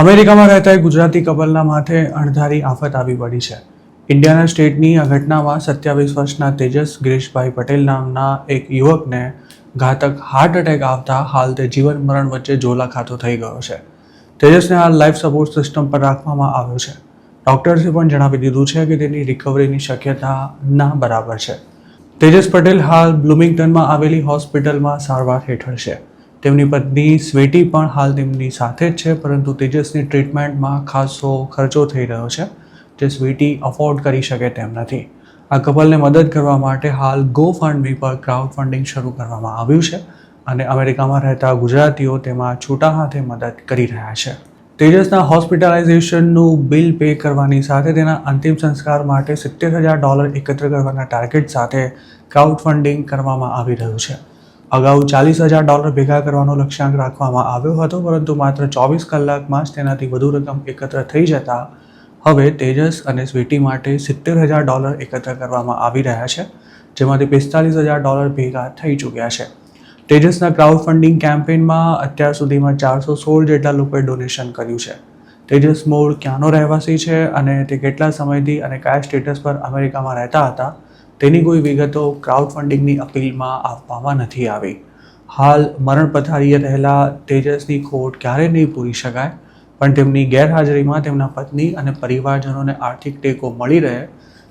અમેરિકામાં રહેતા એક ગુજરાતી કપલના માથે અણધારી આફત આવી પડી છે. ઇન્ડિયાના સ્ટેટની આ ઘટનામાં 27 વર્ષના તેજસ ગિરીશભાઈ પટેલ નામના એક યુવકને ઘાતક હાર્ટ એટેક આવતા હાલ તે જીવન મરણ વચ્ચે ઝોલા ખાતો થઈ ગયો છે. તેજસને હાલ લાઈફ સપોર્ટ સિસ્ટમ પર રાખવામાં આવ્યો છે. ડોક્ટર્સે પણ જણાવી દીધું છે કે તેની રિકવરીની શક્યતા ના બરાબર છે. તેજસ પટેલ હાલ બ્લુમિંગ્ટનમાં આવેલી હોસ્પિટલમાં સારવાર હેઠળ છે. તેમની પત્ની સ્વીટી પણ હાલ તેમની સાથે જ છે, પરંતુ તેજસની ટ્રીટમેન્ટમાં ખાસો ખર્ચો થઈ રહ્યો છે, જે સ્વીટી અફોર્ડ કરી શકે તેમ નથી. આ કપલને મદદ કરવા માટે હાલ GoFundMe પર ક્રાઉડ ફંડિંગ શરૂ કરવામાં આવ્યું છે અને અમેરિકામાં રહેતા ગુજરાતીઓ તેમાં છૂટા હાથે મદદ કરી રહ્યા છે. તેજસના હોસ્પિટલાઇઝેશનનું બિલ પે કરવાની સાથે તેના અંતિમ સંસ્કાર માટે $70,000 એકત્ર કરવાના ટાર્ગેટ સાથે ક્રાઉડ ફંડિંગ કરવામાં આવી રહ્યું છે. અગાઉ $40,000 ભેગા કરવાનો લક્ષ્યાંક રાખવામાં આવ્યો હતો, પરંતુ માત્ર 24 કલાકમાં જ તેનાથી વધુ રકમ એકત્ર થઈ જતા હવે તેજસ અને સ્વીટી માટે $70,000 એકત્ર કરવામાં આવી રહ્યા છે, જેમાંથી $45,000 ભેગા થઈ ચૂક્યા છે. તેજસના ક્રાઉડ ફંડિંગ કેમ્પેઇનમાં અત્યાર સુધીમાં 416 જેટલા લોકોએ ડોનેશન કર્યું છે. તેજસ મૂળ ક્યાંનો રહેવાસી છે અને તે કેટલા સમયથી અને કયા સ્ટેટસ પર અમેરિકામાં રહેતા હતા તેની કોઈ વિગતો ક્રાઉડ ફંડિંગની અપીલમાં આપવામાં નથી આવી. હાલ મરણ પથારીએ રહેલા તેજસની ખોટ ક્યારે નહીં પૂરી શકાય, પણ તેમની ગેરહાજરીમાં તેમના પત્ની અને પરિવારજનોને આર્થિક ટેકો મળી રહે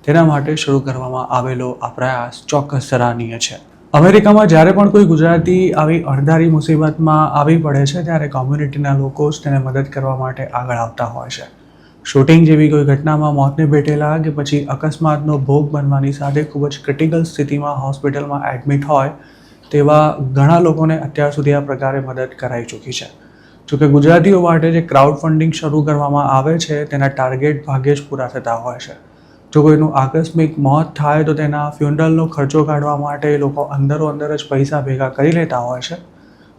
તેના માટે શરૂ કરવામાં આવેલો આ પ્રયાસ ચોક્કસ સરાહનીય છે. અમેરિકામાં જ્યારે પણ કોઈ ગુજરાતી આવી અણધારી મુસીબતમાં આવી પડે છે ત્યારે કોમ્યુનિટીના લોકો જ તેને મદદ કરવા માટે આગળ આવતા હોય છે. શૂટિંગ જેવી કોઈ ઘટનામાં મોતને ભેટેલા કે પછી અકસ્માતનો ભોગ બનવાની સાથે ખૂબ જ ક્રિટિકલ સ્થિતિમાં હોસ્પિટલમાં એડમિટ હોય તેવા ઘણા લોકોને અત્યાર સુધી આ પ્રકારે મદદ કરાઈ ચૂકી છે. જોકે ગુજરાતીઓ માટે જે ક્રાઉડ ફંડિંગ શરૂ કરવામાં આવે છે તેના ટાર્ગેટ ભાગ્યે જ પૂરા થતા હોય છે. જો કોઈનું આકસ્મિક મોત થાય તો તેના ફ્યુનરલનો ખર્ચો કાઢવા માટે લોકો અંદર જ પૈસા ભેગા કરી લેતા હોય છે,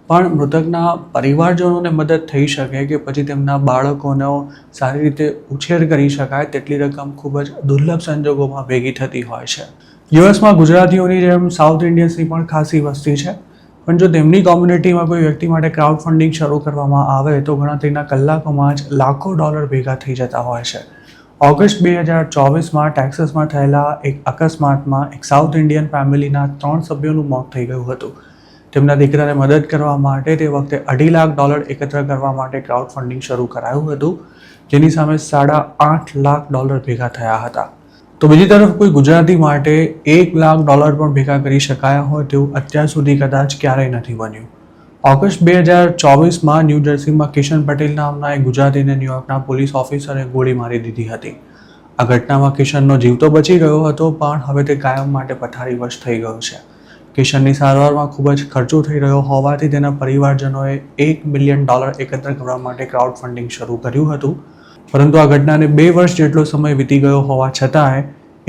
પણ મૃતકના પરિવારજનોને મદદ થઈ શકે કે પછી તેમના બાળકોનો સારી રીતે ઉછેર કરી શકાય તેટલી રકમ ખૂબ જ દુર્લભ સંજોગોમાં ભેગી થતી હોય છે. યુએસમાં ગુજરાતીઓની જેમ સાઉથ ઇન્ડિયન્સની પણ ખાસી વસ્તી છે, પણ જો તેમની કોમ્યુનિટીમાં કોઈ વ્યક્તિ માટે ક્રાઉડ ફંડિંગ શરૂ કરવામાં આવે તો ગણતરીના કલાકોમાં જ લાખો ડોલર ભેગા થઈ જતા હોય છે. ઓગસ્ટ 2024માં ટેક્સાસમાં થયેલા એક અકસ્માતમાં એક સાઉથ ઇન્ડિયન ફેમિલીના 3 સભ્યોનું મોત થઈ ગયું હતું. તેમના દીકરાને મદદ કરવા માટે તે વખતે $2.5 લાખ એકત્ર કરવા માટે ક્રાઉડ ફંડિંગ શરૂ કરાયું હતું, જેની સામે $8.5 લાખ ભેગા થયા હતા. તો બીજી તરફ કોઈ ગુજરાતી માટે $1 લાખ પણ ભેગા કરી શકાયા હોય તેવું અત્યાર સુધી કદાચ ક્યારેય નથી બન્યું. ઓગસ્ટ 2024માં ન્યૂ જર્સીમાં કિશન પટેલ નામના એક ગુજરાતીને ન્યૂયોર્કના પોલીસ ઓફિસરે ગોળી મારી દીધી હતી. આ ઘટનામાં કિશનનો જીવ તો બચી ગયો હતો, પણ હવે તે કાયમ માટે પથારીવશ થઈ ગયો છે. કિશનની સારવારમાં ખૂબ જ ખર્ચો થઈ રહ્યો હોવાથી તેના પરિવારજનોએ $1 મિલિયન એકત્ર કરવા માટે ક્રાઉડ ફંડિંગ શરૂ કર્યું હતું, પરંતુ આ ઘટનાને 2 વર્ષ જેટલો સમય વીતી ગયો હોવા છતાંય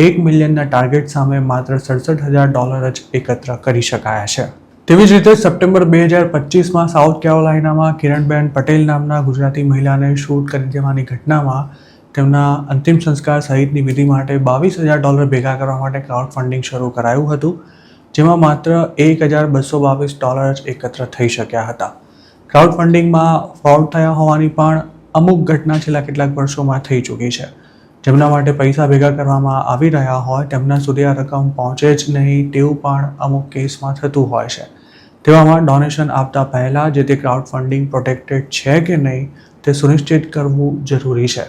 $1 મિલિયનના ટાર્ગેટ સામે માત્ર $67,000 જ એકત્ર કરી શકાયા છે. તેવી જ રીતે સપ્ટેમ્બર 2025માં સાઉથ કેરોલાઇનામાં કિરણબેન પટેલ નામના ગુજરાતી મહિલાને શૂટ કરી દેવાની ઘટનામાં તેમના અંતિમ સંસ્કાર સહિતની વિધિ માટે $22,000 ભેગા કરવા માટે ક્રાઉડ ફંડિંગ શરૂ કરાયું હતું, જેમાં માત્ર $1,222 જ એકત્ર થઈ શક્યા હતા. ક્રાઉડ ફંડિંગમાં ફ્રોડ થયા હોવાની પણ અમુક ઘટના છેલ્લા કેટલાક વર્ષોમાં થઈ ચૂકી છે. જેમના માટે પૈસા ભેગા કરવામાં આવી રહ્યા હોય તેમના સુધી આ રકમ પહોંચે જ નહીં તેવું પણ અમુક કેસમાં થતું હોય છે. તેવામાં ડોનેશન આપતા પહેલાં જે તે ક્રાઉડ ફંડિંગ પ્રોટેક્ટેડ છે કે નહીં તે સુનિશ્ચિત કરવું જરૂરી છે.